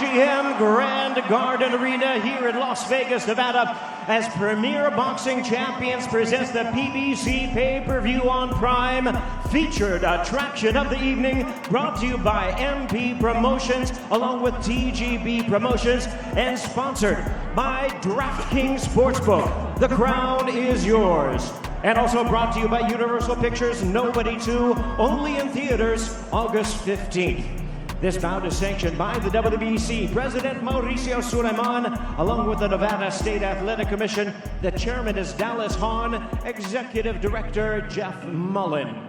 MGM Grand Garden Arena here in Las Vegas, Nevada, as Premier Boxing Champions presents the PBC pay-per-view on Prime, featured attraction of the evening, brought to you by MP Promotions, along with TGB Promotions, and sponsored by DraftKings Sportsbook. The crown is yours. And also brought to you by Universal Pictures, Nobody 2, only in theaters August 15th. This bout is sanctioned by the WBC President Mauricio Suleiman, along with the Nevada State Athletic Commission. The chairman is Dallas Hahn, Executive Director Jeff Mullen.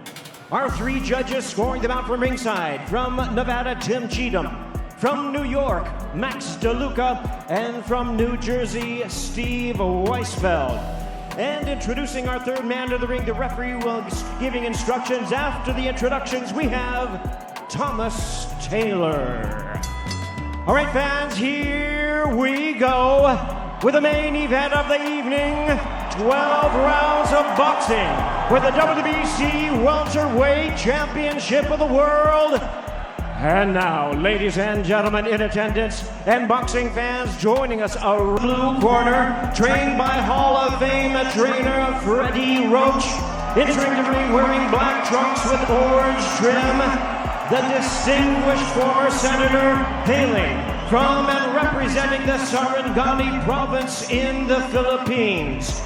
Our three judges scoring the bout from ringside: from Nevada, Tim Cheatham; from New York, Max DeLuca; and from New Jersey, Steve Weisfeld. And introducing our third man to the ring, the referee will be giving instructions. After the introductions, we have Thomas Taylor. All right, fans, here we go with the main event of the evening. 12 rounds of boxing for the WBC Welterweight Championship of the World. And now, ladies and gentlemen in attendance and boxing fans joining us, a blue corner, trained by Hall of Fame trainer Freddie Roach. Entering the ring wearing black trunks with orange trim, the distinguished former senator hailing from and representing the Sarangani province in the Philippines.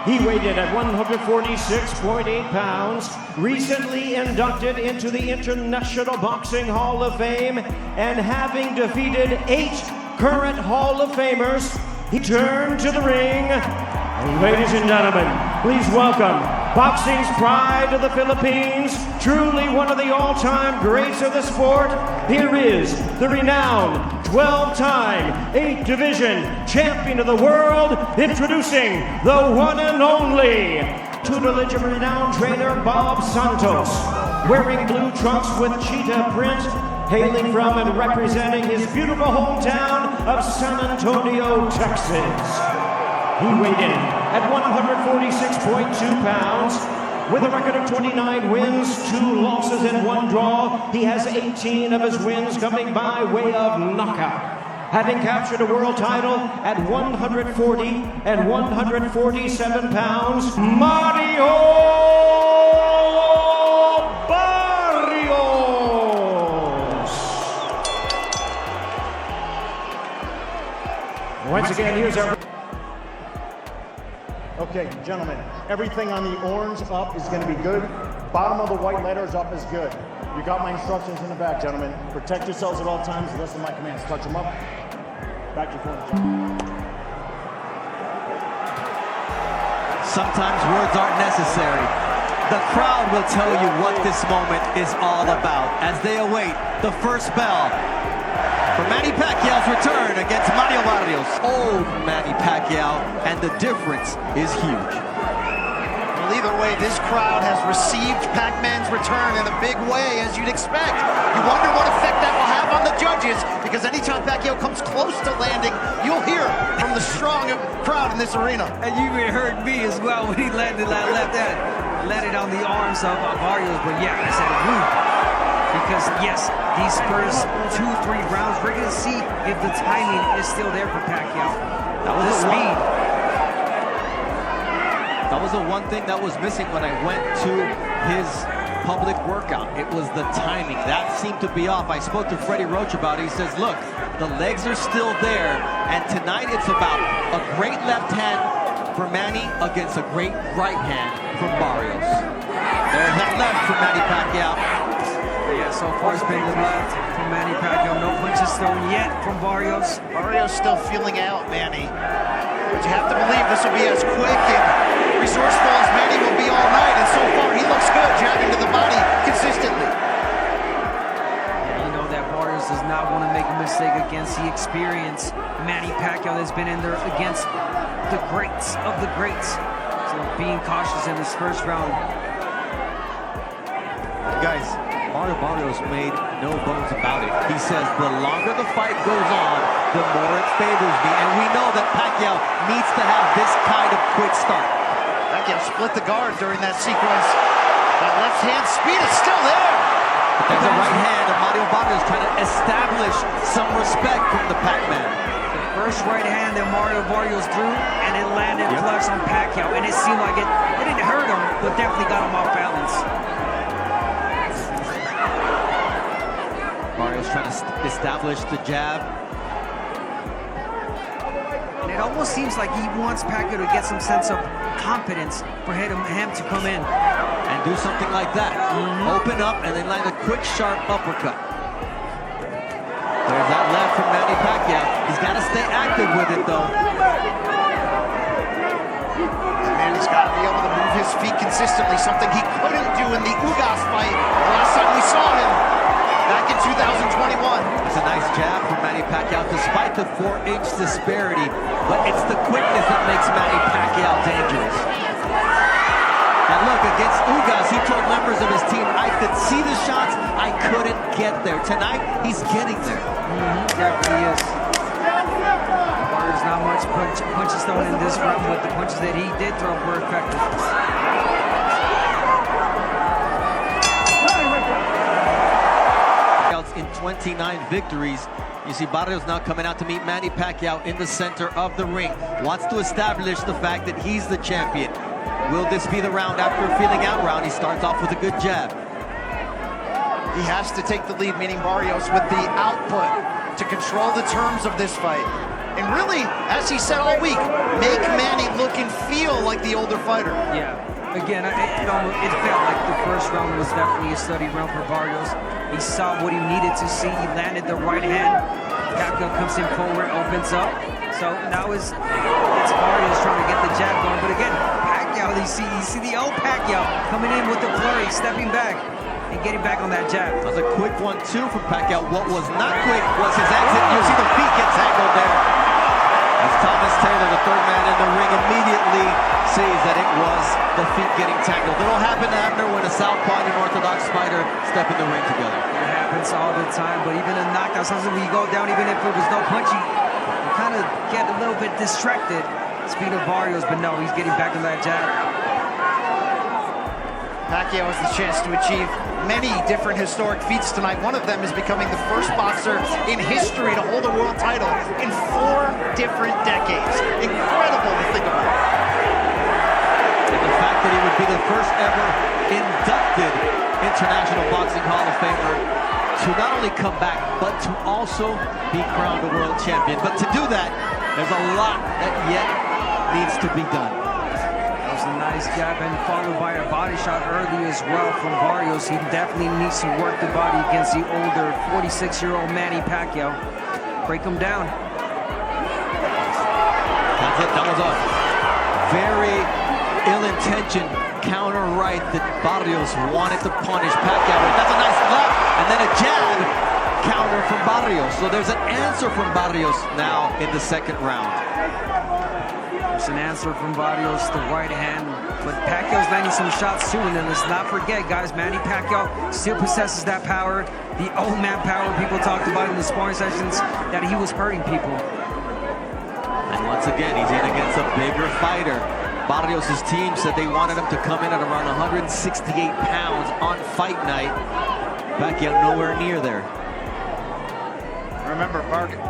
He weighed in at 146.8 pounds, recently inducted into the International Boxing Hall of Fame, and having defeated 8 current Hall of Famers, he turned to the ring. Ladies and gentlemen, please welcome boxing's pride of the Philippines, truly one of the all-time greats of the sport. Here is the renowned 12-time 8-division champion of the world, introducing the one and only tutelage of renowned trainer Bob Santos, wearing blue trunks with cheetah print, hailing from and representing his beautiful hometown of San Antonio, Texas. He weighed in at 146.2 pounds. With a record of 29 wins, 2 losses, and 1 draw, he has 18 of his wins coming by way of knockout. Having captured a world title at 140 and 147 pounds, Mario Barios. Once again, here's our... Okay, gentlemen, everything on the orange up is going to be good. Bottom of the white letters up is good. You got my instructions in the back, gentlemen. Protect yourselves at all times. Listen to my commands. Touch them up. Back to front. Sometimes words aren't necessary. The crowd will tell you what this moment is all about as they await the first bell for Manny Pacquiao's return against Mario Barios. Old Manny Pacquiao, and the difference is huge. Well, either way, this crowd has received Pac-Man's return in a big way, as you'd expect. You wonder what effect that will have on the judges, because anytime Pacquiao comes close to landing, you'll hear from the strong crowd in this arena. And you even heard me as well when he landed that left hand. Landed on the arms of Barios, but yeah, I said it. Because yes, these first 2-3 rounds, we're going to see if the timing is still there for Pacquiao. That was the speed. That was the one thing that was missing when I went to his public workout. It was the timing. That seemed to be off. I spoke to Freddie Roach about it. He says, look, the legs are still there, and tonight it's about a great left hand for Manny against a great right hand from Barios. There's that left for Manny Pacquiao. Yeah, so far it's been the left from Manny Pacquiao. No punches thrown yet from Barios. Barios still feeling out, Manny. But you have to believe this will be as quick and resourceful as Manny will be all night. And so far, he looks good, jabbing to the body consistently. Yeah, you know that Barios does not want to make a mistake against the experienced Manny Pacquiao that's been in there against the greats of the greats. So being cautious in this first round. Guys, Mario Barios made no bones about it. He says the longer the fight goes on, the more it favors me. And we know that Pacquiao needs to have this kind of quick start. Pacquiao split the guard during that sequence. That left hand speed is still there. There's a right hand of Mario Barios trying to establish some respect from the Pac-Man. First right hand that Mario Barios threw, and it landed flush on Pacquiao, and it seemed like it didn't hurt him, but definitely got him off balance. Barios trying to establish the jab. And it almost seems like he wants Pacquiao to get some sense of confidence for him to come in. And do something like that. Open up and then land a quick, sharp uppercut. There's that left from Manny Pacquiao. He's got to stay active with it, though. Manny's got to be able to move his feet consistently, something he couldn't do in the Ugas fight the last time we saw him back in 2021. It's a nice jab from Manny Pacquiao, despite the 4-inch disparity. But it's the quickness that makes Manny Pacquiao dangerous. And look, against Ugas, he told members of his team, I could see the shots, I couldn't get there. Tonight, he's getting there. Definitely is. There's not much punches thrown in this round, but the punches that he did throw were effective. In 29 victories, you see Barios now coming out to meet Manny Pacquiao in the center of the ring. Wants to establish the fact that he's the champion. Will this be the round after a feeling out round? He starts off with a good jab. He has to take the lead, meaning Barios, with the output to control the terms of this fight. And really, as he said all week, make Manny look and feel like the older fighter. Yeah. Again, it felt like the first round was definitely a study round for Barios. He saw what he needed to see. He landed the right hand. Pacquiao comes in forward, opens up. So now it's Barios trying to get the jab going. But again, Pacquiao, you see the old Pacquiao coming in with the flurry, stepping back and getting back on that jab. That was a quick 1-2 from Pacquiao. What was not quick was his exit. You see the feet get tangled there. As Thomas Taylor, the third man in the ring, immediately sees that it was the feet getting tangled. It'll happen to Abner when a southpaw and an orthodox fighter step in the ring together. It happens all the time, but even in knockouts, sometimes when you go down, even if it was no punch, you kind of get a little bit distracted. Speed of Barios, but no, he's getting back on that jab. Pacquiao has the chance to achieve many different historic feats tonight. One of them is becoming the first boxer in history to hold a world title in 4 different decades. Incredible to think about. And the fact that he would be the first ever inducted International Boxing Hall of Famer to not only come back, but to also be crowned a world champion. But to do that, there's a lot that yet needs to be done. A nice jab and followed by a body shot early as well from Barios. He definitely needs to work the body against the older 46-year-old Manny Pacquiao. Break him down. That's it. That was a very ill-intentioned counter right that Barios wanted to punish Pacquiao with. That's a nice left and then a jab counter from Barios. So there's an answer from Barios now in the second round. There's an answer from Barios, the right hand, but Pacquiao's landing some shots too, and then let's not forget, guys, Manny Pacquiao still possesses that power, the old man power people talked about in the sparring sessions, that he was hurting people. And once again, he's in against a bigger fighter. Barrios' team said they wanted him to come in at around 168 pounds on fight night. Pacquiao nowhere near there. Remember,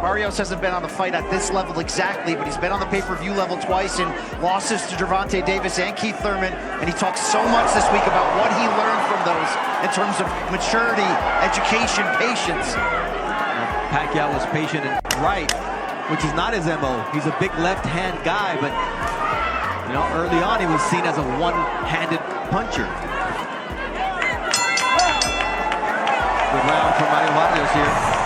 Barios hasn't been on the fight at this level exactly, but he's been on the pay-per-view level twice in losses to Gervonta Davis and Keith Thurman, and he talked so much this week about what he learned from those in terms of maturity, education, patience. Pacquiao was patient and right, which is not his MO. He's a big left-hand guy, but you know, early on he was seen as a one-handed puncher. Good round for Manny Pacquiao here.